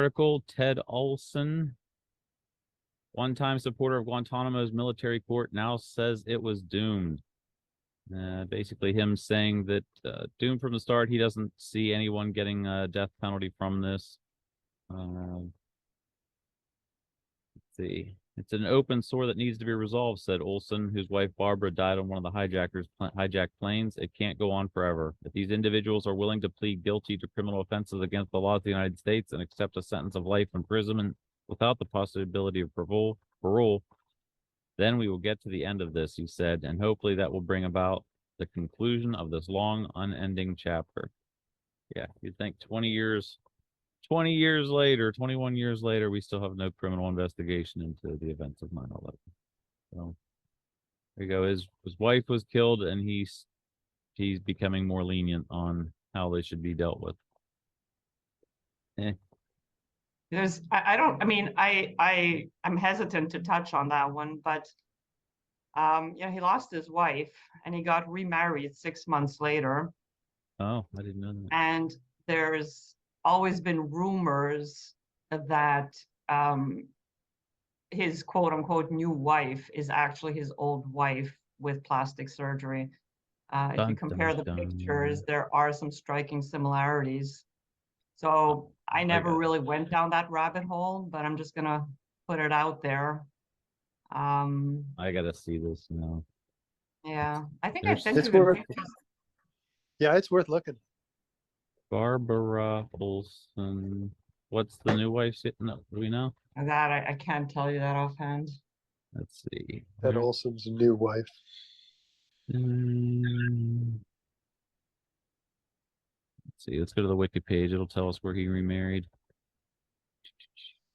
Article, Ted Olson, one-time supporter of Guantanamo's military court, now says it was doomed. Basically him saying that doomed from the start. He doesn't see anyone getting a death penalty from this. Let's see. It's an open sore that needs to be resolved, said Olson, whose wife Barbara died on one of the hijacked planes. It can't go on forever. If these individuals are willing to plead guilty to criminal offenses against the laws of the United States and accept a sentence of life imprisonment without the possibility of parole, then we will get to the end of this, he said, and hopefully that will bring about the conclusion of this long, unending chapter. Yeah, you'd think 20 years later, 21 years later, we still have no criminal investigation into the events of 9/11. So there you go. His wife was killed, and he's becoming more lenient on how they should be dealt with. I'm hesitant to touch on that one, but he lost his wife and he got remarried 6 months later. Oh, I didn't know that. And there's always been rumors that his quote unquote new wife is actually his old wife with plastic surgery. If you compare the pictures, there are some striking similarities. So I never really went down that rabbit hole, but I'm just gonna put it out there. I gotta see this now. Yeah, I think I sent you the pictures. Yeah, it's worth looking. Barbara Olson. What's the new wife? No, do we know? That I can't tell you that offhand. Let's see. Red Olson's new wife. Let's see. Let's go to the wiki page. It'll tell us where he remarried.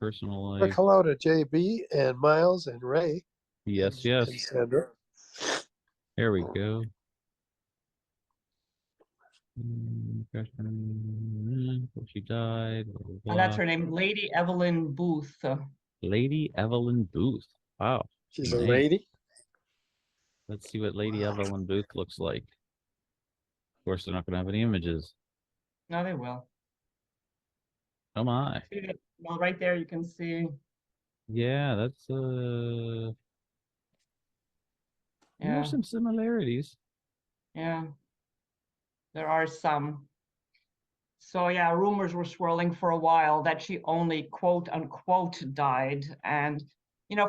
Personal life. Quick hello to JB and Miles and Ray. Yes, and yes. Sandra. There we go. She died. Blah, blah, blah. And that's her name, Lady Evelyn Booth. Lady Evelyn Booth. Wow. She's a lady. Let's see what Lady Evelyn Booth looks like. Of course, they're not going to have any images. No, they will. Oh my. Well, right there you can see. Yeah, that's Yeah. There's some similarities. Yeah. There are some. So yeah, rumors were swirling for a while that she only quote unquote died. And,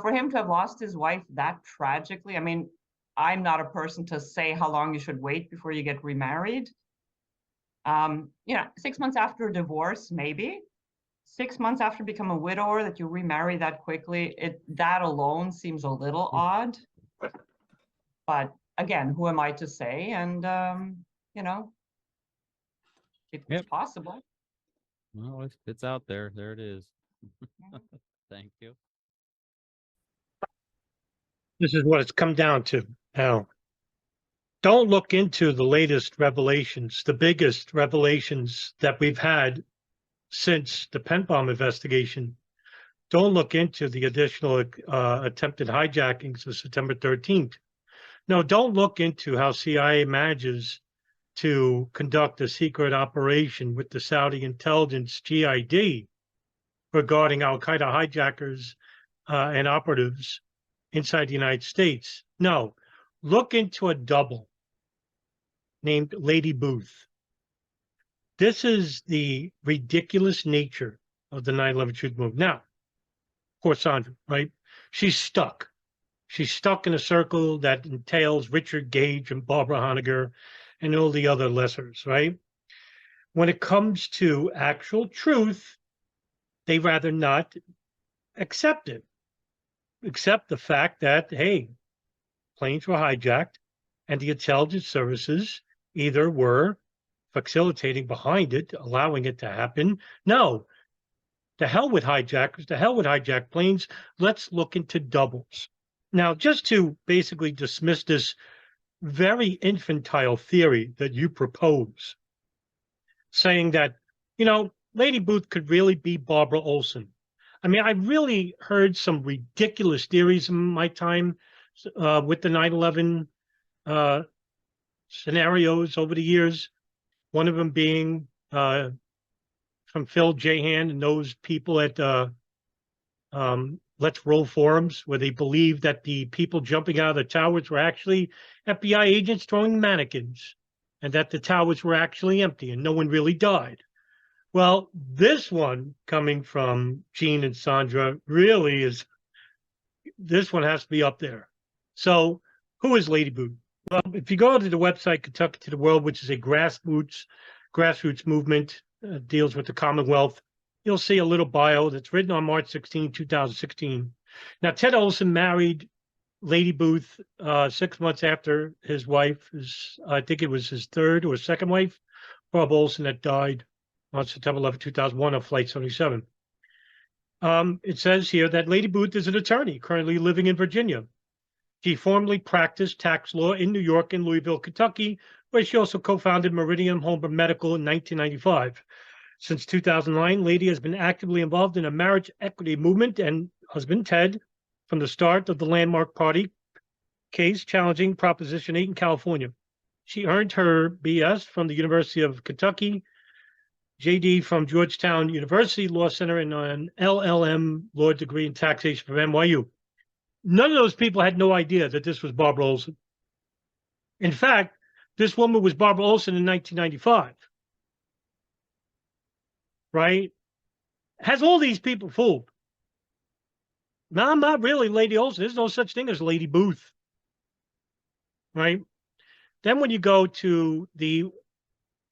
for him to have lost his wife that tragically, I mean, I'm not a person to say how long you should wait before you get remarried. 6 months after a divorce, maybe. 6 months after become a widower, that you remarry that quickly, that alone seems a little odd. But again, who am I to say? And it's possible. Well, it's out there. There it is. Thank you. This is what it's come down to now. Don't look into the latest revelations, the biggest revelations that we've had since the pen bomb investigation. Don't look into the additional attempted hijackings of September 13th. No, don't look into how CIA manages to conduct a secret operation with the Saudi intelligence GID regarding al-Qaeda hijackers and operatives inside the United States. No, look into a double named Lady Booth. This is the ridiculous nature of the 9/11 truth movement. Now, poor Sandra, right? She's stuck. She's stuck in a circle that entails Richard Gage and Barbara Honegger and all the other lessers, right? When it comes to actual truth, they rather not accept it. Accept the fact that, hey, planes were hijacked and the intelligence services either were facilitating behind it, allowing it to happen. No, to hell with hijackers, to hell with hijacked planes. Let's look into doubles. Now, just to basically dismiss this very infantile theory that you propose, saying that, Lady Booth could really be Barbara Olson. I mean, I really heard some ridiculous theories in my time with the 9/11 scenarios over the years. One of them being from Phil Jahan and those people at Let's Roll forums, where they believe that the people jumping out of the towers were actually FBI agents throwing mannequins, and that the towers were actually empty and no one really died. Well, this one coming from Gene and Sandra really is, this one has to be up there. So who is Lady Booth? Well, if you go to the website Kentucky to the World, which is a grassroots movement, deals with the Commonwealth, you'll see a little bio that's written on March 16, 2016. Now, Ted Olson married Lady Booth 6 months after his wife, I think it was his third or second wife, Barbara Olson, that died on September 11, 2001 on Flight 77. It says here that Lady Booth is an attorney currently living in Virginia. She formerly practiced tax law in New York and Louisville, Kentucky, where she also co-founded Meridian Home Medical in 1995. Since 2009, Lady has been actively involved in a marriage equity movement and husband Ted from the start of the landmark party case challenging Proposition 8 in California. She earned her BS from the University of Kentucky, JD from Georgetown University Law Center, and an LLM law degree in taxation from NYU. None of those people had no idea that this was Barbara Olson. In fact, this woman was Barbara Olson in 1995. Right? Has all these people fooled. No, I'm not really Lady Olson. There's no such thing as Lady Booth. Right? Then when you go to the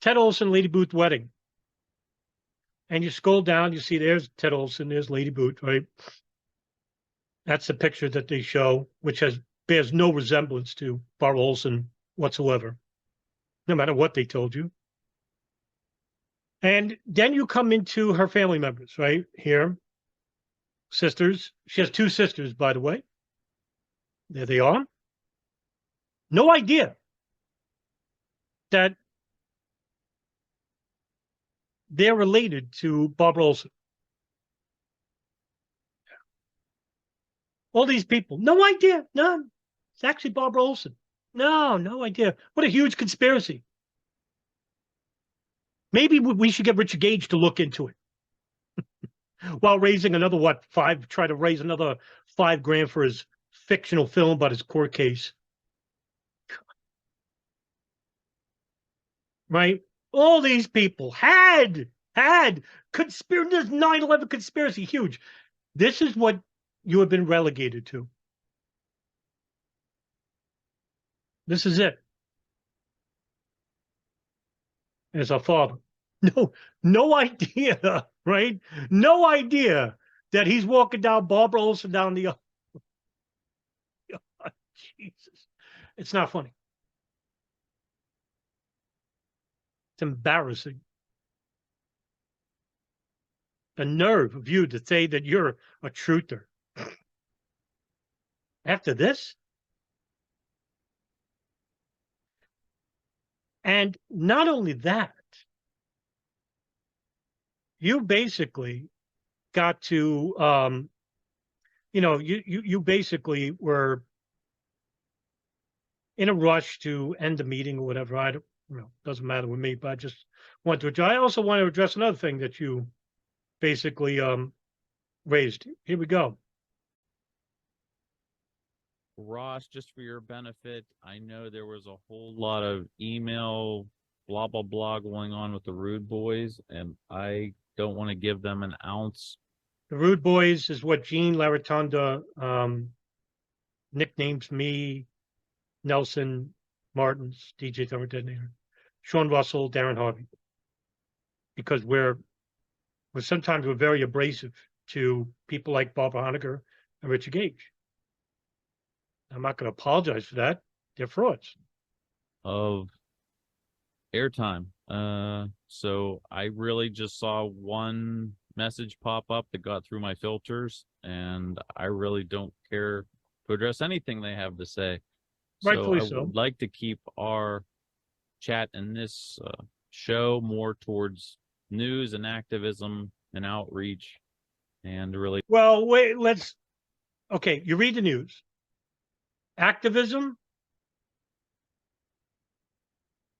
Ted Olson Lady Booth wedding, and you scroll down, you see there's Ted Olson, there's Lady Booth, right? That's the picture that they show, which bears no resemblance to Barbara Olson whatsoever, no matter what they told you. And then you come into her family members, right? Here, sisters. She has 2 sisters, by the way. There they are. No idea that they're related to Barbara Olson. All these people, no idea, none. It's actually Barbara Olson. No idea. What a huge conspiracy. Maybe we should get Richard Gage to look into it. While raising another, try to raise another $5,000 for his fictional film about his court case. Right? All these people had conspiracy. This 9/11 conspiracy, huge. This is what you have been relegated to. This is it. As a father. No idea, right? No idea that he's walking down Barbara Olson down the Jesus. It's not funny. It's embarrassing. The nerve of you to say that you're a truther. After this? And not only that, you basically got to, you basically were in a rush to end the meeting or whatever. I don't know, doesn't matter with me, but I just want to address. I also want to address another thing that you basically raised. Here we go. Ross, just for your benefit, I know there was a whole lot of email, blah, blah, blah going on with the Rude Boys, and I don't want to give them an ounce. The Rude Boys is what Gene Laratonda nicknames me, Nelson Martins, DJ Thermal Detonator, Sean Russell, Darren Harvey, because we're sometimes we're very abrasive to people like Barbara Honecker and Richard Gage. I'm not going to apologize for that. They're frauds. Of airtime. So I really just saw one message pop up that got through my filters, and I really don't care to address anything they have to say. Rightfully I so. would like to keep our chat in this show more towards news and activism and outreach, and really. Well, wait, okay, you read the news. Activism,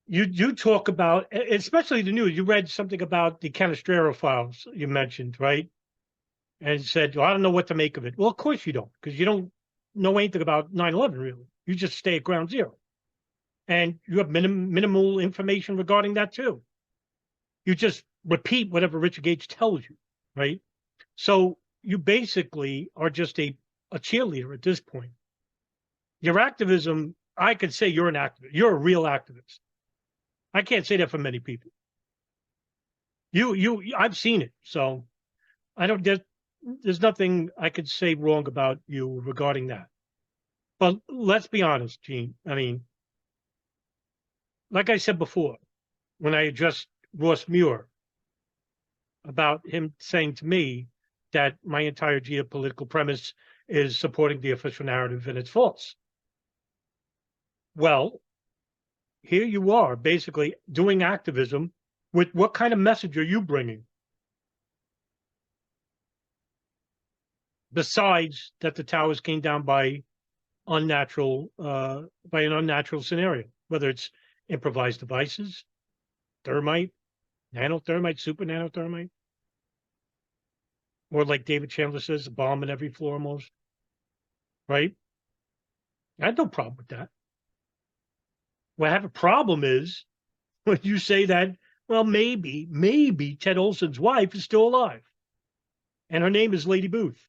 you talk about, especially the news. You read something about the Canestraro files you mentioned, right? And said, well, I don't know what to make of it. Well, of course you don't, because you don't know anything about 9/11, really. You just stay at ground zero. And you have minimal information regarding that, too. You just repeat whatever Richard Gage tells you, right? So you basically are just a cheerleader at this point. Your activism, I could say you're an activist. You're a real activist. I can't say that for many people. I've seen it. So I don't, there's nothing I could say wrong about you regarding that. But let's be honest, Gene. I mean, like I said before, when I addressed Ross Muir about him saying to me that my entire geopolitical premise is supporting the official narrative and it's false. Well, here you are basically doing activism with what kind of message are you bringing? Besides that the towers came down by an unnatural scenario, whether it's improvised devices, thermite, nanothermite, super nanothermite, or like David Chandler says, a bomb in every floor almost, right? I had no problem with that. What I have a problem is when you say that, well, maybe Ted Olson's wife is still alive. And her name is Lady Booth.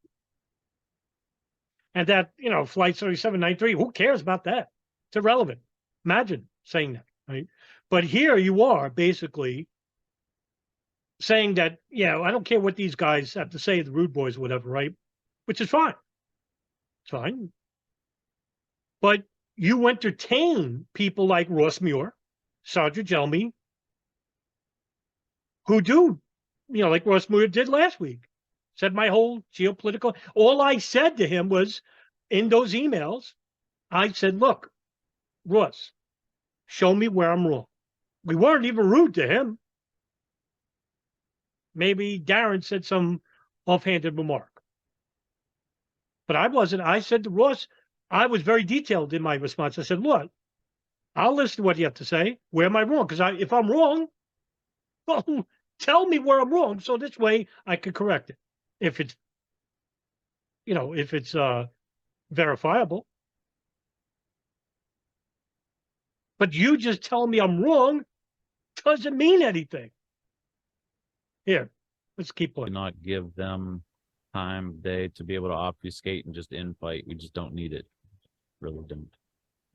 And that, Flight 3793, who cares about that? It's irrelevant. Imagine saying that, right? But here you are basically saying that, I don't care what these guys have to say, the Rude Boys or whatever, right? Which is fine. It's fine. But you entertain people like Ross Muir, Sandra Gelmy, who do, like Ross Muir did last week, said my whole geopolitical, all I said to him was in those emails, I said, look, Ross, show me where I'm wrong. We weren't even rude to him. Maybe Darren said some offhanded remark. But I wasn't. I said to Ross, I was very detailed in my response. I said, look, I'll listen to what you have to say. Where am I wrong? Because if I'm wrong, well, tell me where I'm wrong. So this way I can correct it. If it's, verifiable. But you just tell me I'm wrong doesn't mean anything. Here, let's keep Do playing. not give them time of day to be able to obfuscate and just infight. We just don't need it. Really don't.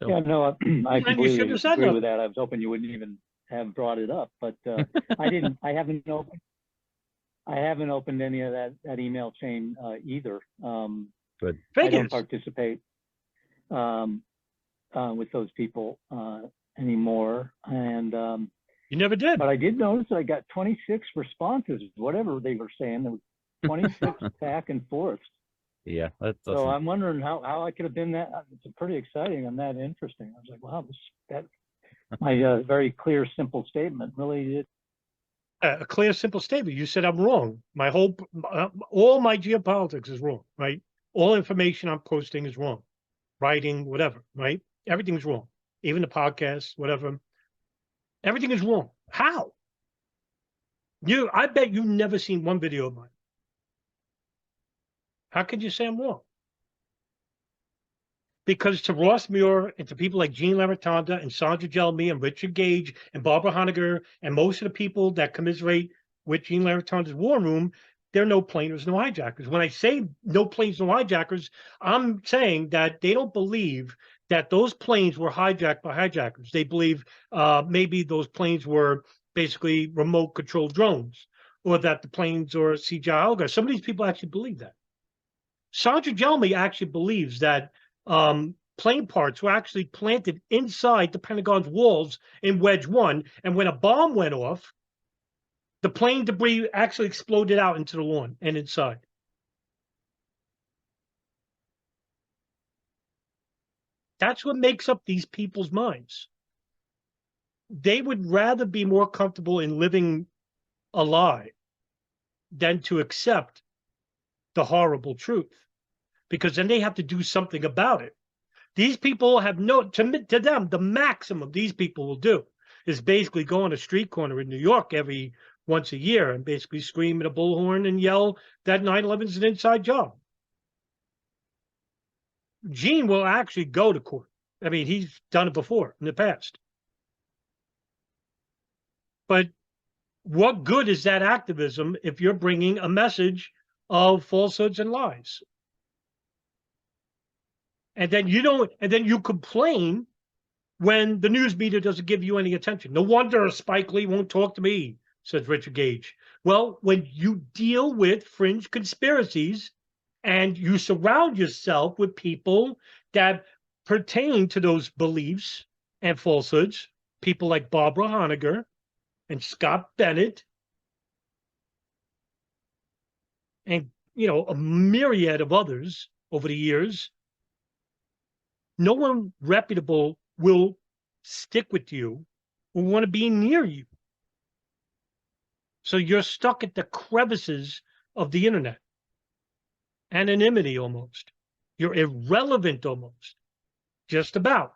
So, Yeah, no, I you completely should have said agree no. with that. I was hoping you wouldn't even have brought it up, but I didn't. I haven't opened any of that email chain either. good. I don't Figures. participate with those people anymore, and You never did. but I did notice that I got 26 responses, whatever they were saying. There was 26 back and forth. Yeah, that's So I'm wondering how I could have been that. It's pretty exciting and that interesting. I was like, wow, my very clear, simple statement really did. A clear, simple statement. You said I'm wrong. All my geopolitics is wrong, right? All information I'm posting is wrong. Writing, whatever, right? Everything's wrong. Even the podcast, whatever. Everything is wrong. How? I bet you've never seen one video of mine. How could you say I'm wrong? Because to Ross Muir and to people like Gene Laratonda and Sandra Gelmy and Richard Gage and Barbara Honegger and most of the people that commiserate with Gene Laratonda's WarRoom, there are no planers, no hijackers. When I say no planes, no hijackers, I'm saying that they don't believe that those planes were hijacked by hijackers. They believe maybe those planes were basically remote controlled drones, or that the planes are CGI. Some of these people actually believe that. Sandra Gelmy actually believes that plane parts were actually planted inside the Pentagon's walls in Wedge 1, and when a bomb went off, the plane debris actually exploded out into the lawn and inside. That's what makes up these people's minds. They would rather be more comfortable in living a lie than to accept the horrible truth, because then they have to do something about it. These people have to them, the maximum these people will do is basically go on a street corner in New York every once a year and basically scream at a bullhorn and yell that 9/11 is an inside job. Gene will actually go to court. I mean, he's done it before in the past. But what good is that activism if you're bringing a message of falsehoods and lies? And then you complain when the news media doesn't give you any attention. No wonder Spike Lee won't talk to me, says Richard Gage. Well, when you deal with fringe conspiracies and you surround yourself with people that pertain to those beliefs and falsehoods, people like Barbara Honegger and Scott Bennett, and a myriad of others over the years, no one reputable will stick with you, will want to be near you. So you're stuck at the crevices of the internet. Anonymity almost. You're irrelevant almost. Just about.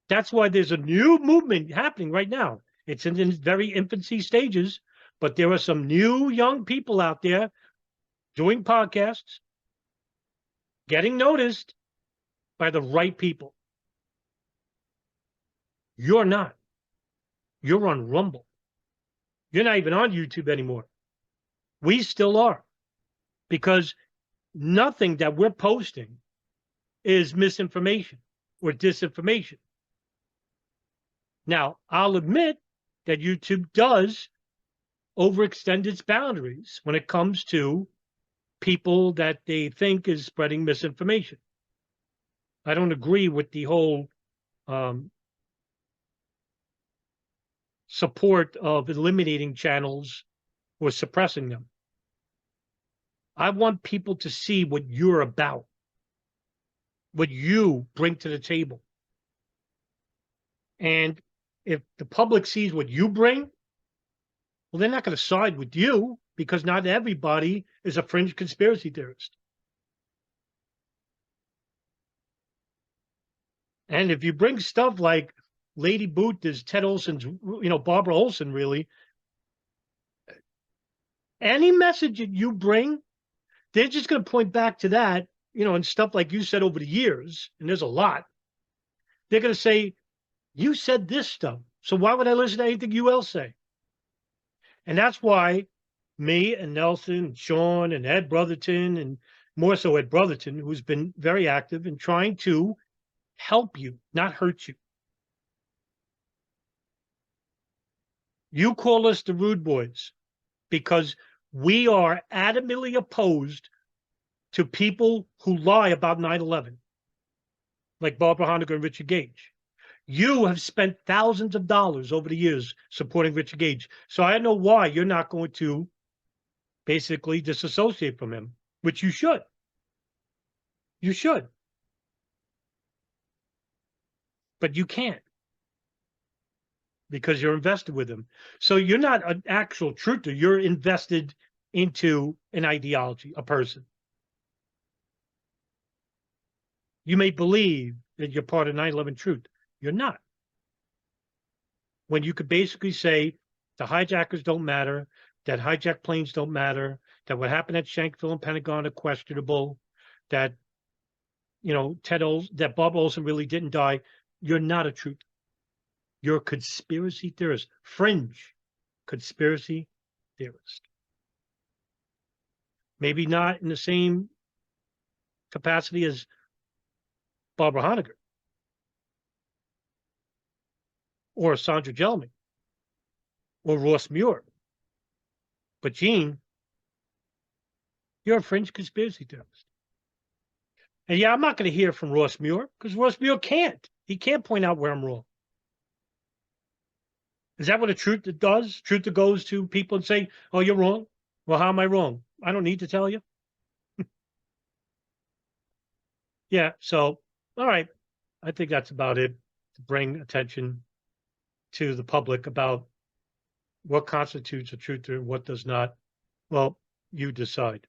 That's why there's a new movement happening right now. It's in its very infancy stages, but there are some new young people out there doing podcasts, getting noticed by the right people. You're not. You're on Rumble. You're not even on YouTube anymore. We still are. Because nothing that we're posting is misinformation or disinformation. Now, I'll admit that YouTube does overextend its boundaries when it comes to people that they think is spreading misinformation. I don't agree with the whole support of eliminating channels or suppressing them. I want people to see what you're about, what you bring to the table. And if the public sees what you bring, well, they're not going to side with you because not everybody is a fringe conspiracy theorist. And if you bring stuff like Lady Boot is Ted Olson's, Barbara Olson, really, any message that you bring, they're just going to point back to that, and stuff like you said over the years, and there's a lot. They're going to say, you said this stuff, so why would I listen to anything you else say? And that's why me and Nelson and Sean and Ed Brotherton, and more so Ed Brotherton, who's been very active in trying to help you, not hurt you. You call us the Rude Boys because we are adamantly opposed to people who lie about 9/11, like Barbara Honegger and Richard Gage. You have spent thousands of dollars over the years supporting Richard Gage. So I know why you're not going to basically disassociate from him, which you should. You should. But you can't because you're invested with him. So you're not an actual truther. You're invested into an ideology, a person. You may believe that you're part of 9/11 truth. You're not. When you could basically say the hijackers don't matter, that hijacked planes don't matter, that what happened at Shanksville and Pentagon are questionable, that that Bob Olson really didn't die, you're not a truther. You're a conspiracy theorist, fringe conspiracy theorist. Maybe not in the same capacity as Barbara Honegger or Sandra Gelman or Ross Muir. But Gene, you're a fringe conspiracy theorist. And yeah, I'm not going to hear from Ross Muir because Ross Muir can't. He can't point out where I'm wrong. Is that what a truther does? Truther goes to people and say, oh, you're wrong. Well, how am I wrong? I don't need to tell you. Yeah, so, all right. I think that's about it, to bring attention to the public about what constitutes a truther and what does not. Well, you decide.